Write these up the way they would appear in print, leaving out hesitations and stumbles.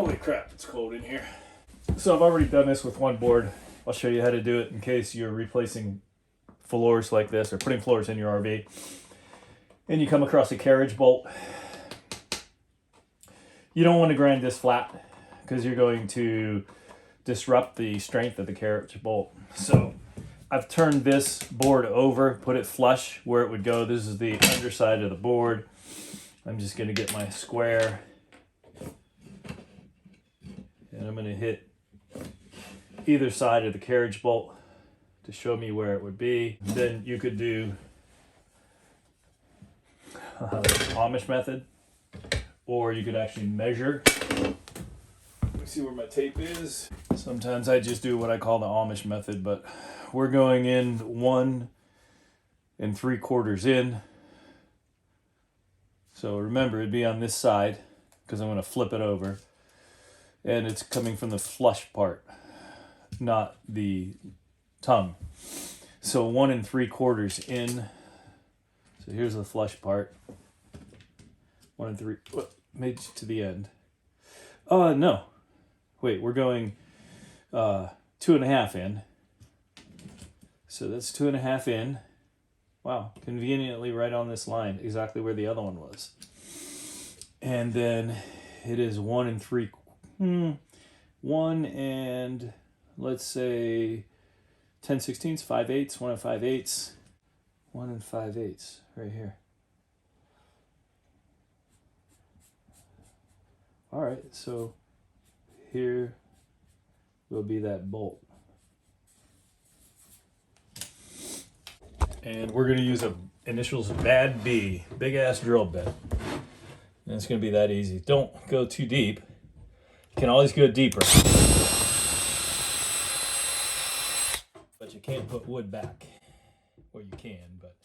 Holy crap, it's cold in here. So I've already done this with one board. I'll show you how to do it in case you're replacing floors like this or putting floors in your RV. And you come across a carriage bolt. You don't want to grind this flat because you're going to disrupt the strength of the carriage bolt. So I've turned this board over, put it flush where it would go. This is the underside of the board. I'm just going to get my square and I'm going to hit either side of the carriage bolt to show me where it would be. Then you could do Amish method, or you could actually measure. Let me see where my tape is. Sometimes I just do what I call the Amish method, but we're going in 1 3/4 in. So remember, it'd be on this side because I'm going to flip it over. And it's coming from the flush part, not the tongue. So 1 3/4 in. So here's the flush part. 1 3, made it to the end. No. Wait, we're going 2.5 in. So that's 2.5 in. Wow, conveniently right on this line, exactly where the other one was. And then it is 1 3/4. 1 and let's say 10/16, 5/8, 1 5/8, 1 5/8 right here. All right, so here will be that bolt. And we're going to use a initials bad B, big ass drill bit. And it's going to be that easy. Don't go too deep. You can always go deeper. But you can't put wood back. Or you can, but.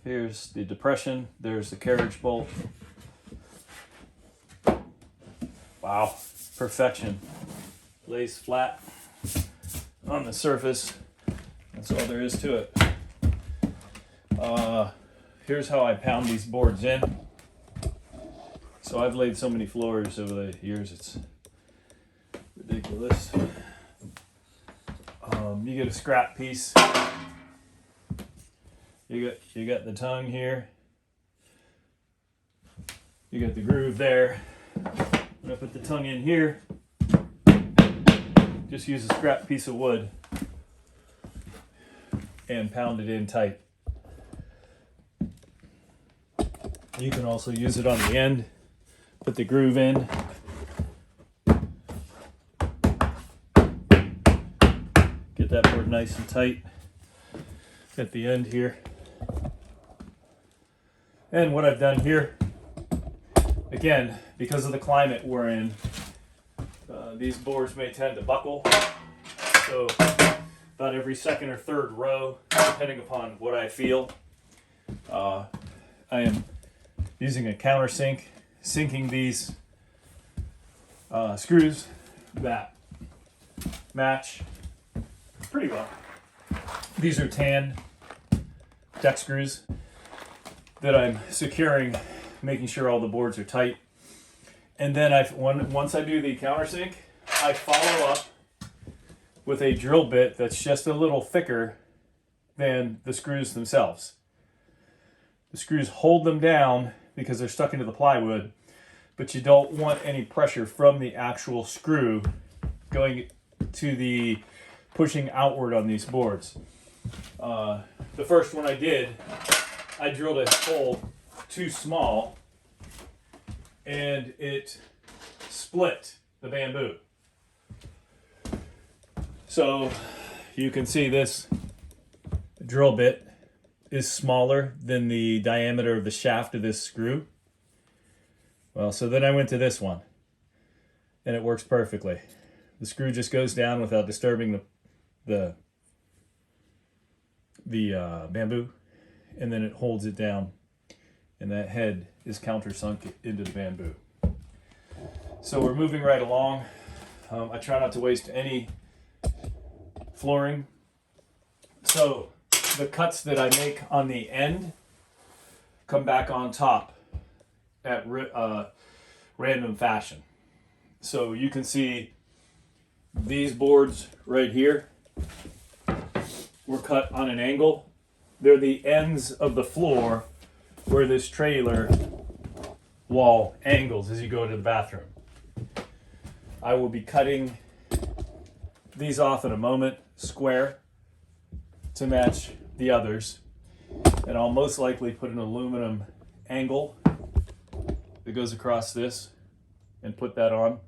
Here's the depression. There's the carriage bolt. Wow, perfection. Lays flat on the surface. That's all there is to it. Here's how I pound these boards in. So I've laid so many floors over the years, it's ridiculous. You get a scrap piece. You got the tongue here. You got the groove there. I'm gonna put the tongue in here. Just use a scrap piece of wood and pound it in tight. You can also use it on the end. Put the groove in. Get that board nice and tight at the end here. And what I've done here, again, because of the climate we're in, these boards may tend to buckle. So about every second or third row, depending upon what I feel, I am using a countersink, sinking these screws that match pretty well. These are tan deck screws that I'm securing, making sure all the boards are tight. And then once I do the countersink, I follow up with a drill bit that's just a little thicker than the screws themselves. The screws hold them down because they're stuck into the plywood, but you don't want any pressure from the actual screw going to the pushing outward on these boards. The first one I did, I drilled a hole too small and it split the bamboo. So you can see this drill bit is smaller than the diameter of the shaft of this screw. Well, so then I went to this one, and it works perfectly. The screw just goes down without disturbing the bamboo, and then it holds it down, and that head is countersunk into the bamboo. So we're moving right along. I try not to waste any flooring. So the cuts that I make on the end come back on top at random fashion. So you can see these boards right here were cut on an angle. They're the ends of the floor where this trailer wall angles as you go to the bathroom. I will be cutting these off in a moment, square, to match the others. And I'll most likely put an aluminum angle that goes across this and put that on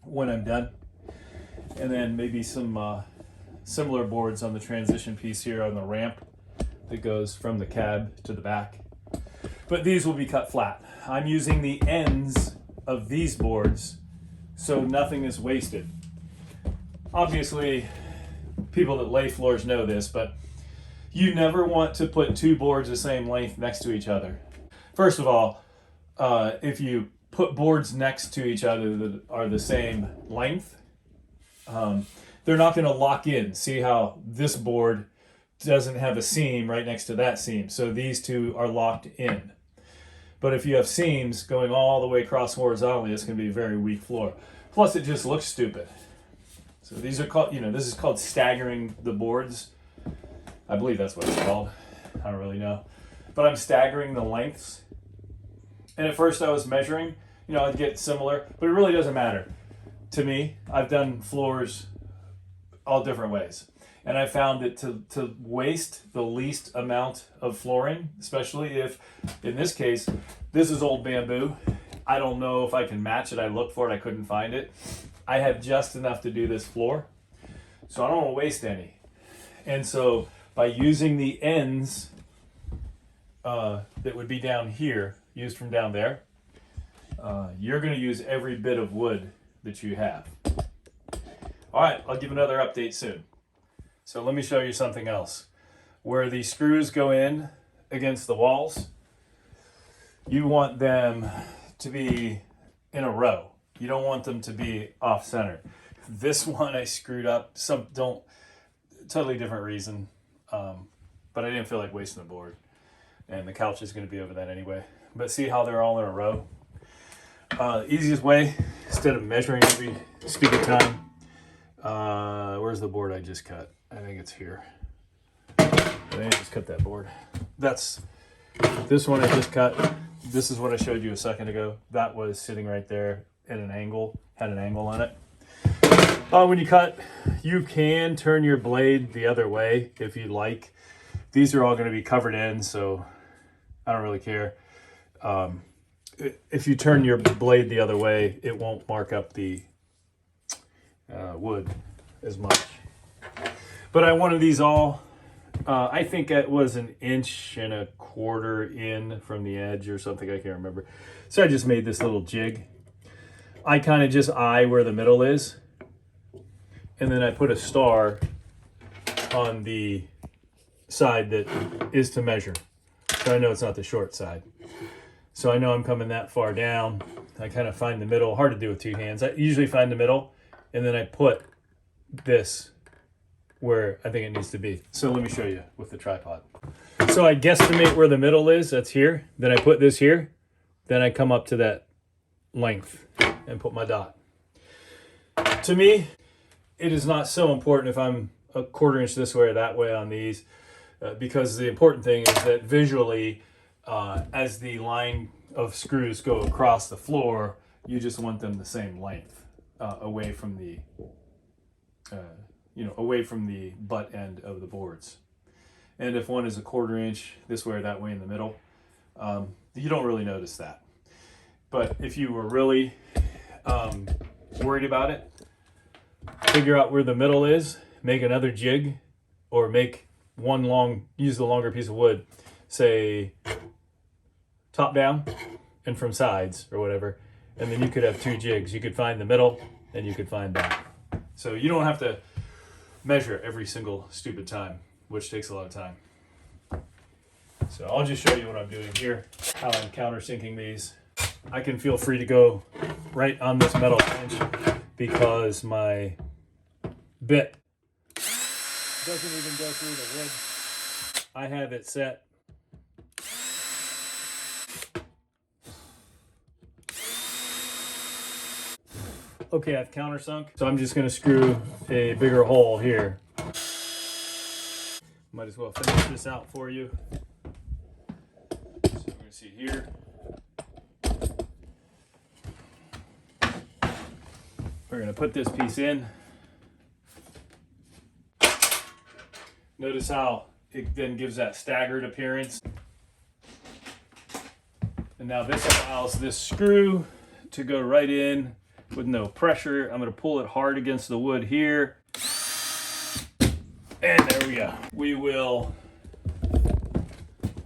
when I'm done. And then maybe some similar boards on the transition piece here on the ramp that goes from the cab to the back. But these will be cut flat. I'm using the ends of these boards so nothing is wasted. Obviously, people that lay floors know this, but you never want to put two boards the same length next to each other. First of all, if you put boards next to each other that are the same length, they're not going to lock in. See how this board doesn't have a seam right next to that seam, so these two are locked in. But if you have seams going all the way across horizontally, it's going to be a very weak floor. Plus, it just looks stupid. So these are called, this is called staggering the boards. I believe that's what it's called. I don't really know. But I'm staggering the lengths. And at first I was measuring, I'd get similar, but it really doesn't matter. To me, I've done floors all different ways. And I found that to waste the least amount of flooring, especially if, in this case, this is old bamboo. I don't know if I can match it. I looked for it, I couldn't find it. I have just enough to do this floor, so I don't want to waste any. And so by using the ends that would be down here, used from down there, you're going to use every bit of wood that you have. All right, I'll give another update soon. So let me show you something else. Where the screws go in against the walls, you want them to be in a row. You don't want them to be off center. This one I screwed up. Totally different reason. But I didn't feel like wasting the board. And the couch is going to be over that anyway. But see how they're all in a row? Easiest way, instead of measuring every stupid time, where's the board I just cut? I think it's here. I think I just cut that board. That's this one I just cut. This is what I showed you a second ago. That was sitting right there at an angle, had an angle on it. When you cut, you can turn your blade the other way if you like. These are all going to be covered in, so I don't really care. If you turn your blade the other way, it won't mark up the wood as much. But I wanted these all, I think it was 1.25 inches in from the edge or something, I can't remember. So I just made this little jig. I kind of just eye where the middle is. And then I put a star on the side that is to measure. So I know it's not the short side. So I know I'm coming that far down. I kind of find the middle. Hard to do with two hands. I usually find the middle, and then I put this where I think it needs to be. So let me show you with the tripod. So I guesstimate where the middle is. That's here. Then I put this here. Then I come up to that length and put my dot. To me, it is not so important if I'm 1/4 inch this way or that way on these, because the important thing is that visually, as the line of screws go across the floor, you just want them the same length, away from the away from the butt end of the boards. And if one is 1/4 inch this way or that way in the middle, you don't really notice that. But if you were really worried about it, figure out where the middle is, make another jig, or make use the longer piece of wood, say top down and from sides or whatever, and then you could have 2 jigs. You could find the middle and you could find that. So you don't have to measure every single stupid time, which takes a lot of time. So I'll just show you what I'm doing here, how I'm countersinking these. I can feel free to go right on this metal bench because my bit doesn't even go through the wood. I have it set okay. I've countersunk, so I'm just going to screw a bigger hole here. Might as well finish this out for you. So we're going to see here. We're going to put this piece in. Notice how it then gives that staggered appearance. And now this allows this screw to go right in with no pressure. I'm going to pull it hard against the wood here. And there we go. We will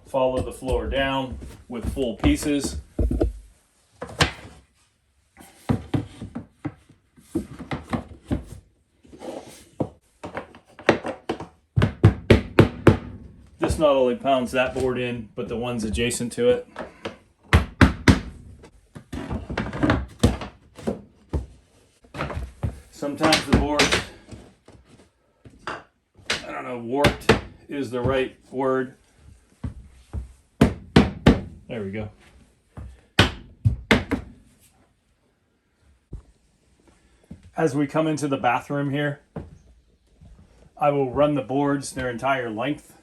follow the floor down with full pieces. This not only pounds that board in, but the ones adjacent to it. Sometimes the board, I don't know, warped is the right word. There we go. As we come into the bathroom here, I will run the boards their entire length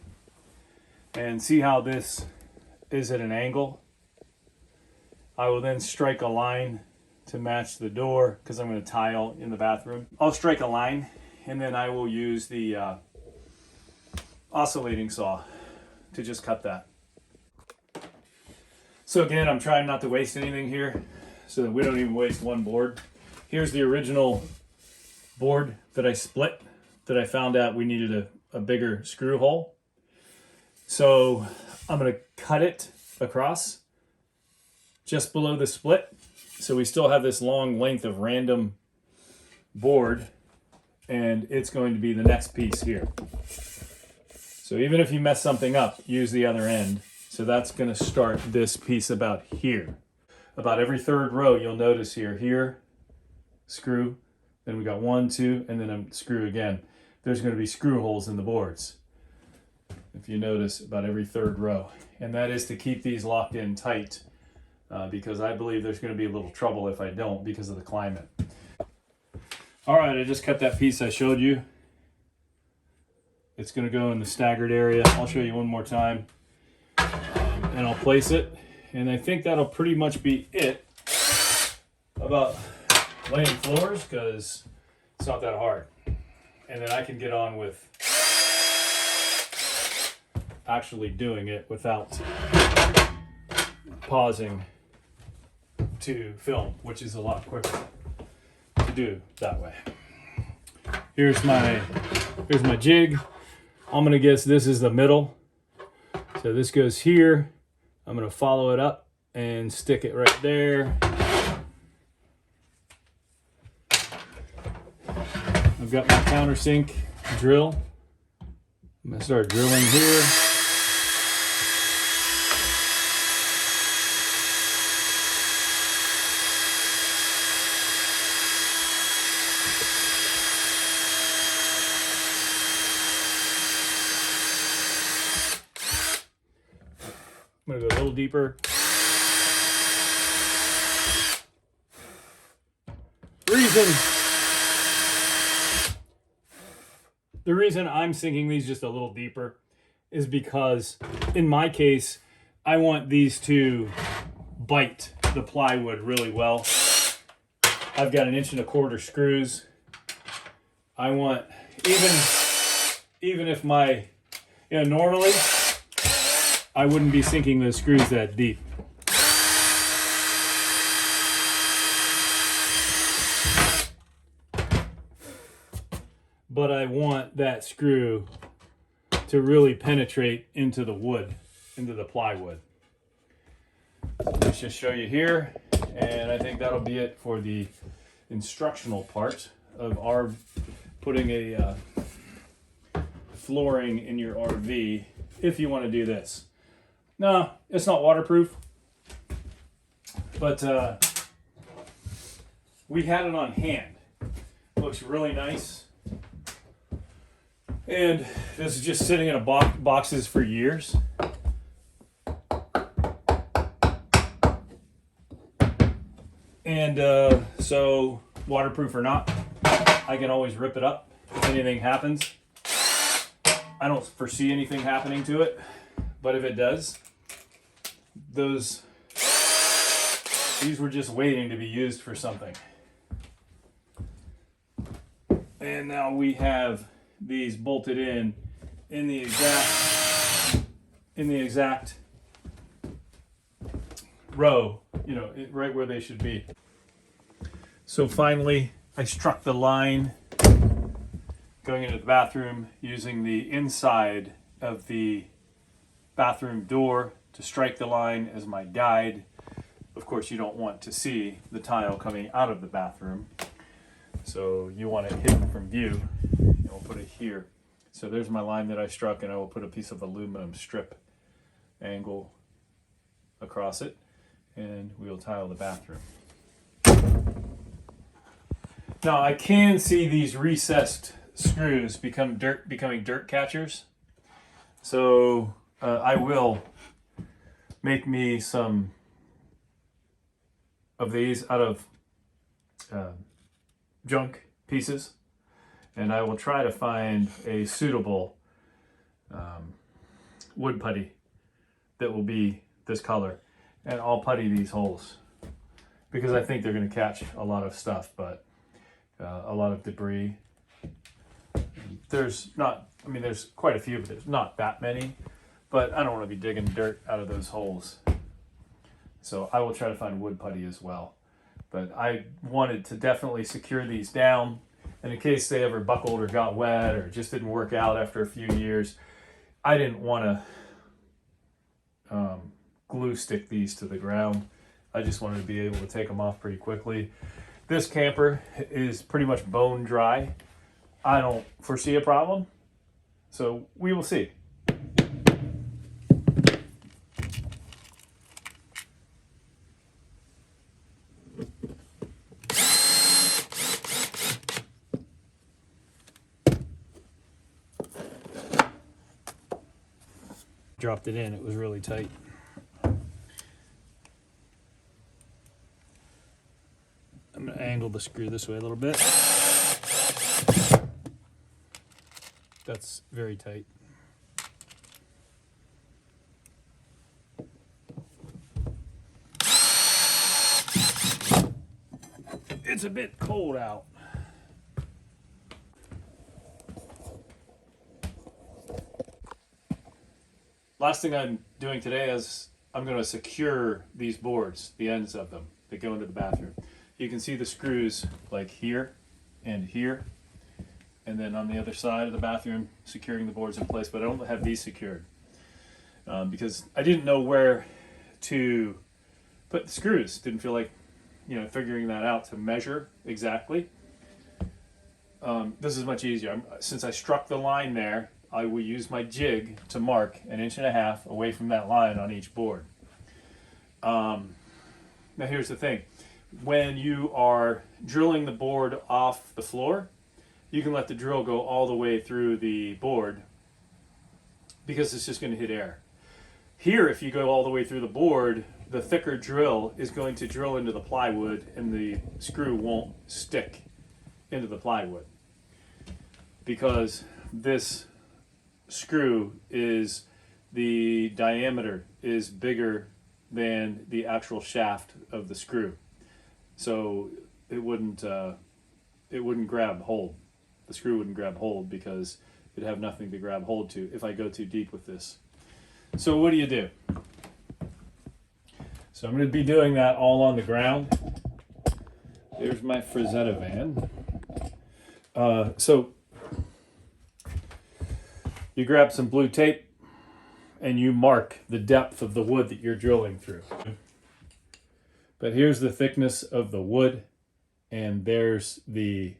and see how this is at an angle. I will then strike a line to match the door because I'm going to tile in the bathroom. I'll strike a line and then I will use the oscillating saw to just cut that. So again, I'm trying not to waste anything here so that we don't even waste one board. Here's the original board that I split that I found out we needed a bigger screw hole. So I'm going to cut it across just below the split. So we still have this long length of random board, and it's going to be the next piece here. So even if you mess something up, use the other end. So that's going to start this piece about here. About every third row, you'll notice here, screw, then we got 1, 2, and then a screw again. There's going to be screw holes in the boards, if you notice, about every third row. And that is to keep these locked in tight. Because I believe there's going to be a little trouble if I don't because of the climate. All right, I just cut that piece I showed you. It's going to go in the staggered area. I'll show you one more time. And I'll place it. And I think that'll pretty much be it about laying floors because it's not that hard. And then I can get on with actually doing it without pausing to film, which is a lot quicker to do that way. Here's my jig. I'm gonna guess this is the middle. So this goes here. I'm gonna follow it up and stick it right there. I've got my countersink drill. I'm gonna start drilling here. I'm gonna go a little deeper. The reason I'm sinking these just a little deeper is because in my case, I want these to bite the plywood really well. I've got 1 1/4 inch screws. I want, even if my, normally I wouldn't be sinking those screws that deep. But I want that screw to really penetrate into the wood, into the plywood. So let's just show you here, and I think that'll be it for the instructional part of our putting a flooring in your RV if you want to do this. No, it's not waterproof, but we had it on hand. Looks really nice. And this is just sitting in a boxes for years. And so waterproof or not, I can always rip it up if anything happens. I don't foresee anything happening to it, but if it does, these were just waiting to be used for something. And now we have these bolted in the exact row, you know, right where they should be. So finally, I struck the line going into the bathroom using the inside of the bathroom door to strike the line as my guide. Of course, you don't want to see the tile coming out of the bathroom, so you want it hidden from view. And we'll put it here. So there's my line that I struck, and I will put a piece of aluminum strip angle across it, and we'll tile the bathroom. Now I can see these recessed screws becoming dirt catchers. So I will make me some of these out of junk pieces, and I will try to find a suitable wood putty that will be this color, and I'll putty these holes because I think they're going to catch a lot of stuff, but a lot of debris. There's quite a few, but there's not that many, but I don't want to be digging dirt out of those holes. So I will try to find wood putty as well. But I wanted to definitely secure these down, and in case they ever buckled or got wet or just didn't work out after a few years, I didn't want to glue stick these to the ground. I just wanted to be able to take them off pretty quickly. This camper is pretty much bone dry. I don't foresee a problem, so we will see. Dropped it in, it was really tight. I'm going to angle the screw this way a little bit. That's very tight. It's a bit cold out. Last thing I'm doing today is I'm going to secure these boards, the ends of them that go into the bathroom. You can see the screws like here and here, and then on the other side of the bathroom securing the boards in place, but I don't have these secured because I didn't know where to put the screws. Didn't feel like, you know, figuring that out to measure exactly. This is much easier. Since I struck the line there, I will use my jig to mark 1.5 inches away from that line on each board. Now here's the thing. When you are drilling the board off the floor, you can let the drill go all the way through the board because it's just going to hit air. Here, if you go all the way through the board, the thicker drill is going to drill into the plywood and the screw won't stick into the plywood because this screw is, the diameter is bigger than the actual shaft of the screw. So it wouldn't grab hold. The screw wouldn't grab hold because it'd have nothing to grab hold to if I go too deep with this. So what do you do? So I'm going to be doing that all on the ground. There's my Frazetta van. So you grab some blue tape and you mark the depth of the wood that you're drilling through. But here's the thickness of the wood, and there's the,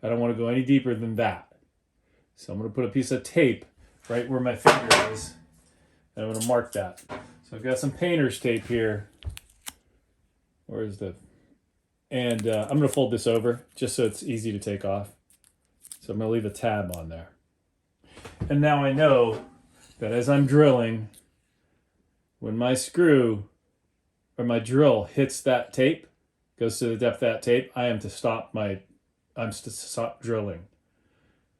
I don't want to go any deeper than that. So I'm going to put a piece of tape right where my finger is, and I'm going to mark that. So I've got some painter's tape here. Where is the, and I'm going to fold this over just so it's easy to take off. So I'm going to leave a tab on there. And now I know that as I'm drilling, when my screw or my drill hits that tape, goes to the depth of that tape, I'm to stop drilling.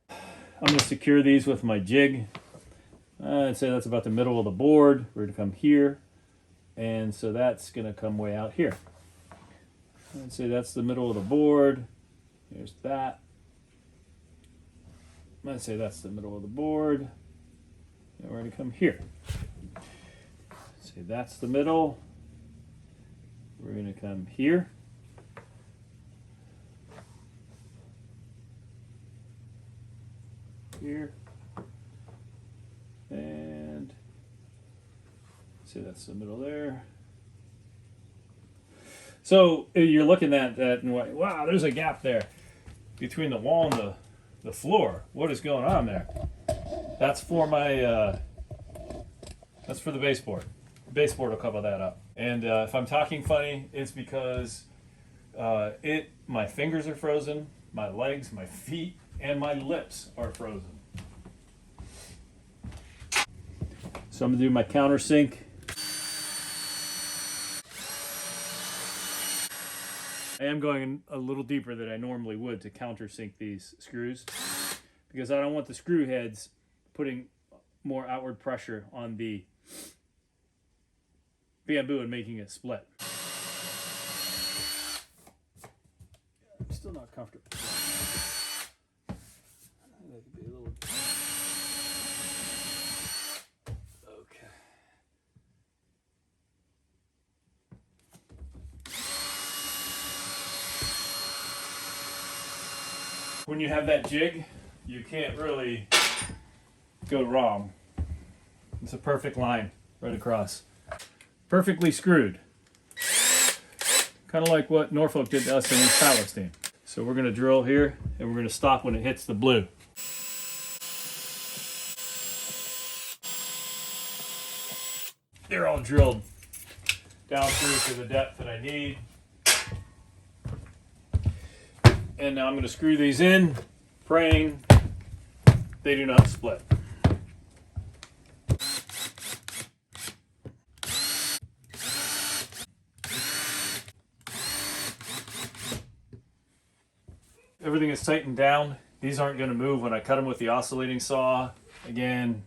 I'm going to secure these with my jig. I'd say that's about the middle of the board. We're going to come here. And so that's going to come way out here. I'd say that's the middle of the board. Here's that. I'd say that's the middle of the board. And we're going to come here. Say that's the middle. We're going to come here. Here. And say that's the middle there. So you're looking at that and wow, there's a gap there between the wall and the floor. What is going on there? That's for my that's for the baseboard. The baseboard will cover that up. And if I'm talking funny, it's because my fingers are frozen, my legs, my feet, and my lips are frozen. So I'm gonna do my countersink. I am going a little deeper than I normally would to countersink these screws because I don't want the screw heads putting more outward pressure on the bamboo and making it split. I'm still not comfortable. That could be a little... Okay. When you have that jig, you can't really go wrong. It's a perfect line right across. Perfectly screwed. Kind of like what Norfolk did to us in East Palestine. So we're going to drill here and we're going to stop when it hits the blue. They're all drilled down through to the depth that I need. And now I'm going to screw these in, praying they do not split. Everything is tightened down. These aren't going to move when I cut them with the oscillating saw. Again,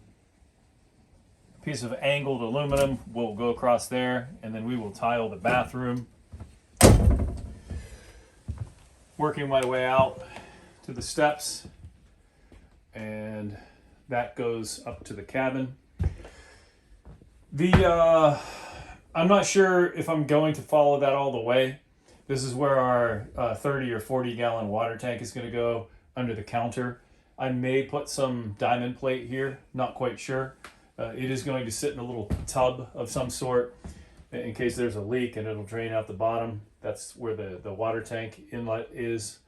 a piece of angled aluminum will go across there, and then we will tile the bathroom. Working my way out to the steps, and that goes up to the cabin. I'm not sure if I'm going to follow that all the way. This is where our 30 or 40 gallon water tank is going to go under the counter. I may put some diamond plate here, not quite sure. It is going to sit in a little tub of some sort in case there's a leak, and it'll drain out the bottom. That's where the water tank inlet is.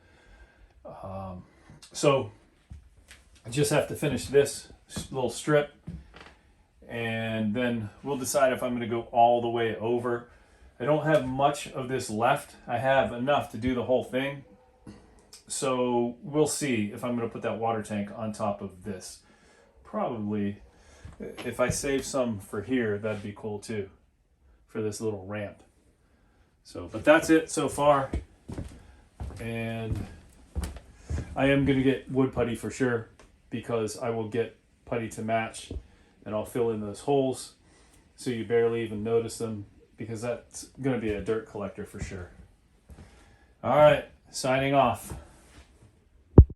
So I just have to finish this little strip, and then we'll decide if I'm going to go all the way over. I don't have much of this left. I have enough to do the whole thing. So we'll see if I'm going to put that water tank on top of this. Probably, if I save some for here, that'd be cool too, for this little ramp. So, but that's it so far. And I am going to get wood putty for sure, because I will get putty to match, and I'll fill in those holes so you barely even notice them, because that's going to be a dirt collector for sure. All right, signing off.